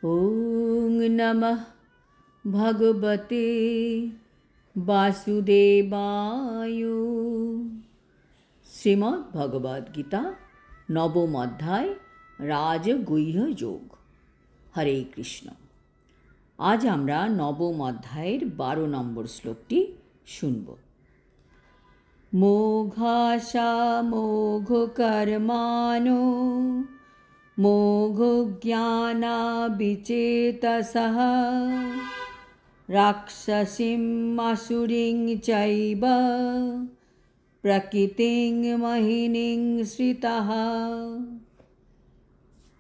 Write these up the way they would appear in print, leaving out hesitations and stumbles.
ওং নমঃ ভগবতে বাসুদেবায়। শ্রীমদ্ ভগবদ গীতা নবম অধ্যায় রাজগুহ্য যোগ। হরে কৃষ্ণ। আজ আমরা নবম অধ্যায়ের 12 নম্বর শ্লোকটি শুনব। মোঘাশা মোঘ কর্মাণো মোঘ জ্ঞানা বিচেতসঃ রাক্ষসীম আসুরিং চৈব প্রকৃতিং মোহিনীং শ্রিতঃ।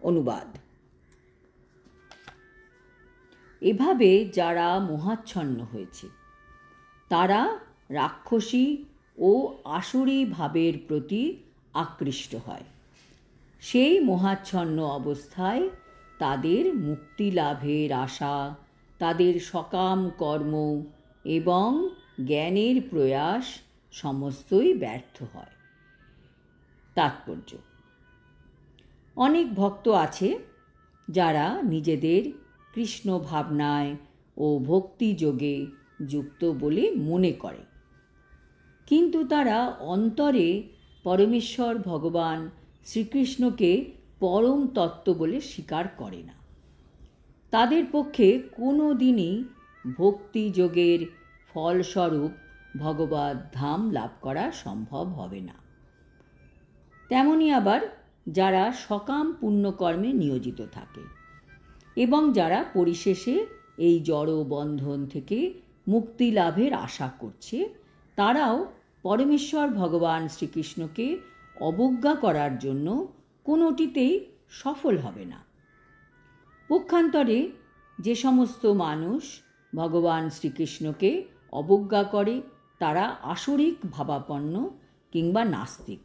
অনুবাদ: এভাবে যারা মোহাচ্ছন্ন হয়েছে তারা রাক্ষসী ও আসুরী ভাবের প্রতি আকৃষ্ট হয়। সেই মোহাচ্ছন্ন অবস্থায় তাদের মুক্তি লাভের আশা, তাদের সকাম কর্ম এবং জ্ঞানের প্রয়াস সমস্তই ব্যর্থ হয়। তাৎপর্য: অনেক ভক্ত আছে যারা নিজেদের কৃষ্ণ ভাবনায় ও ভক্তিযোগে যুক্ত বলে মনে করে, কিন্তু তারা অন্তরে পরমেশ্বর ভগবান শ্রীকৃষ্ণকে পরম তত্ত্ব বলে স্বীকার করে না। তাদের পক্ষে কোনো দিনই ভক্তিযোগের ফলস্বরূপ ভগবদ ধাম লাভ করা সম্ভব হবে না। তেমনি আবার যারা সকাম পুণ্যকর্মে নিয়োজিত থাকে এবং যারা পরিশেষে এই জড় বন্ধন থেকে মুক্তি লাভের আশা করছে, তারাও পরমেশ্বর ভগবান শ্রীকৃষ্ণকে অবজ্ঞা করার জন্য কোনোটিতেই সফল হবে না। পক্ষান্তরে যে সমস্ত মানুষ ভগবান শ্রীকৃষ্ণকে অবজ্ঞা করে তারা আসরিক ভাবাপন্ন কিংবা নাস্তিক।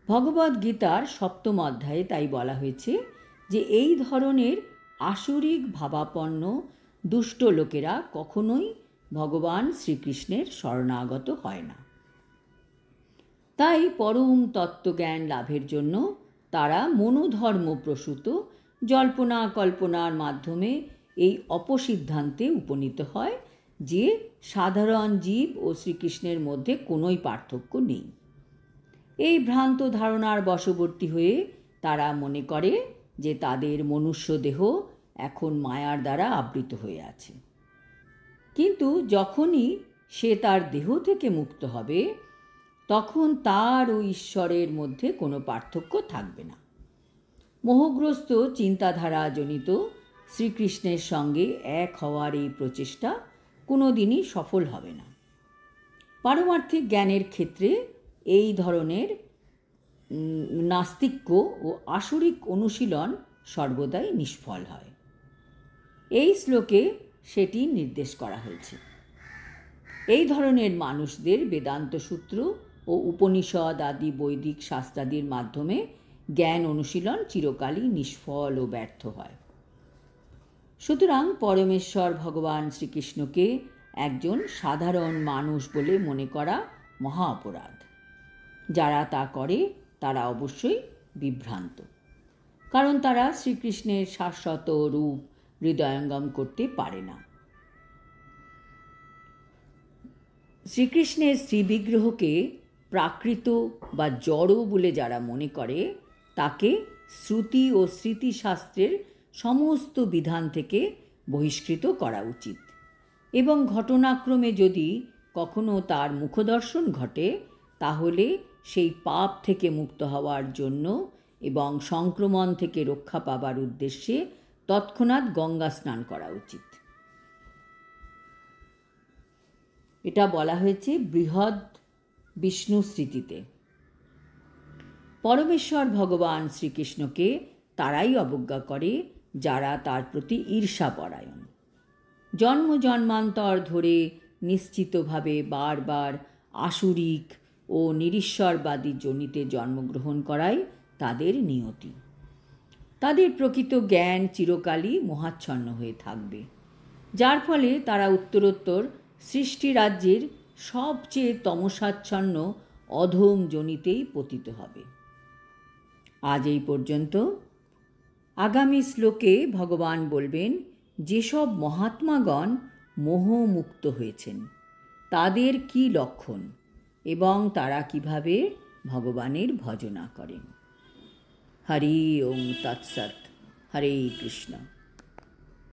ভগবদ গীতার 7ম অধ্যায়ে তাই বলা হয়েছে যে এই ধরনের আসরিক ভাবাপন্ন দুষ্ট লোকেরা কখনোই ভগবান শ্রীকৃষ্ণের শরণাগত হয় না। তাই পরম তত্ত্বজ্ঞান লাভের জন্য তারা মনোধর্ম প্রসূত জল্পনা কল্পনার মাধ্যমে এই অপসিদ্ধান্তে উপনীত হয় যে সাধারণ জীব ও শ্রীকৃষ্ণের মধ্যে কোনোই পার্থক্য নেই। এই ভ্রান্ত ধারণার বশবর্তী হয়ে তারা মনে করে যে তাদের মনুষ্য দেহ এখন মায়ার দ্বারা আবৃত হয়ে আছে, কিন্তু যখনই সে তার দেহ থেকে মুক্ত হবে তখন তার ও ঈশ্বরের মধ্যে কোনো পার্থক্য থাকবে না। মোহগ্রস্ত চিন্তাধারা জনিত শ্রীকৃষ্ণের সঙ্গে এক হওয়ার এই প্রচেষ্টা কোনো দিনই সফল হবে না। পারমার্থিক জ্ঞানের ক্ষেত্রে এই ধরনের নাস্তিক্য ও আসরিক অনুশীলন সর্বদাই নিষ্ফল হয়। এই শ্লোকে সেটি নির্দেশ করা হয়েছে। এই ধরনের মানুষদের বেদান্ত সূত্র ও উপনিষদ আদি বৈদিক শাস্ত্রাদির মাধ্যমে জ্ঞান অনুশীলন চিরকালই নিষ্ফল ও ব্যর্থ হয়। সুতরাং পরমেশ্বর ভগবান শ্রীকৃষ্ণকে একজন সাধারণ মানুষ বলে মনে করা মহা অপরাধ। যারা তা করে তারা অবশ্যই বিভ্রান্ত, কারণ তারা শ্রীকৃষ্ণের শাশ্বত রূপ হৃদয়ঙ্গম করতে পারে না। শ্রীকৃষ্ণের শ্রীবিগ্রহকে প্রাকৃত বা জড় বলে যারা মনে করে, তাকে শ্রুতি ও স্মৃতিশাস্ত্রের সমস্ত বিধান থেকে বহিষ্কৃত করা উচিত এবং ঘটনাক্রমে যদি কখনো তার মুখদর্শন ঘটে তাহলে সেই পাপ থেকে মুক্ত হওয়ার জন্য এবং সংক্রমণ থেকে রক্ষা পাবার উদ্দেশ্যে তৎক্ষণাৎ গঙ্গা স্নান করা উচিত। এটা বলা হয়েছে বৃহৎ বিষ্ণু স্মৃতিতে। পরমেশ্বর ভগবান শ্রীকৃষ্ণকে তারাই অবজ্ঞা করে যারা তার প্রতি ঈর্ষাপরায়ণ। জন্ম জন্মান্তর ধরে নিশ্চিতভাবে বারবার আসুরিক ও নিরীশ্বরবাদী যোনিতে জন্মগ্রহণ করাই তাদের নিয়তি। তাদের প্রকৃত জ্ঞান চিরকালই মোহাচ্ছন্ন হয়ে থাকবে, যার ফলে তারা উত্তরোত্তর সৃষ্টি রাজ্যের সবচেয়ে তমসাচ্ছন্ন অধম যোনিতেই পতিত হবে। আজ এই পর্যন্ত। আগামী শ্লোকে ভগবান বলবেন যেসব মহাত্মাগণ মোহমুক্ত হয়েছেন তাদের কি লক্ষণ এবং তারা কিভাবে ভগবানের ভজনা করেন। হরি ওম তৎসৎ। হরে কৃষ্ণ।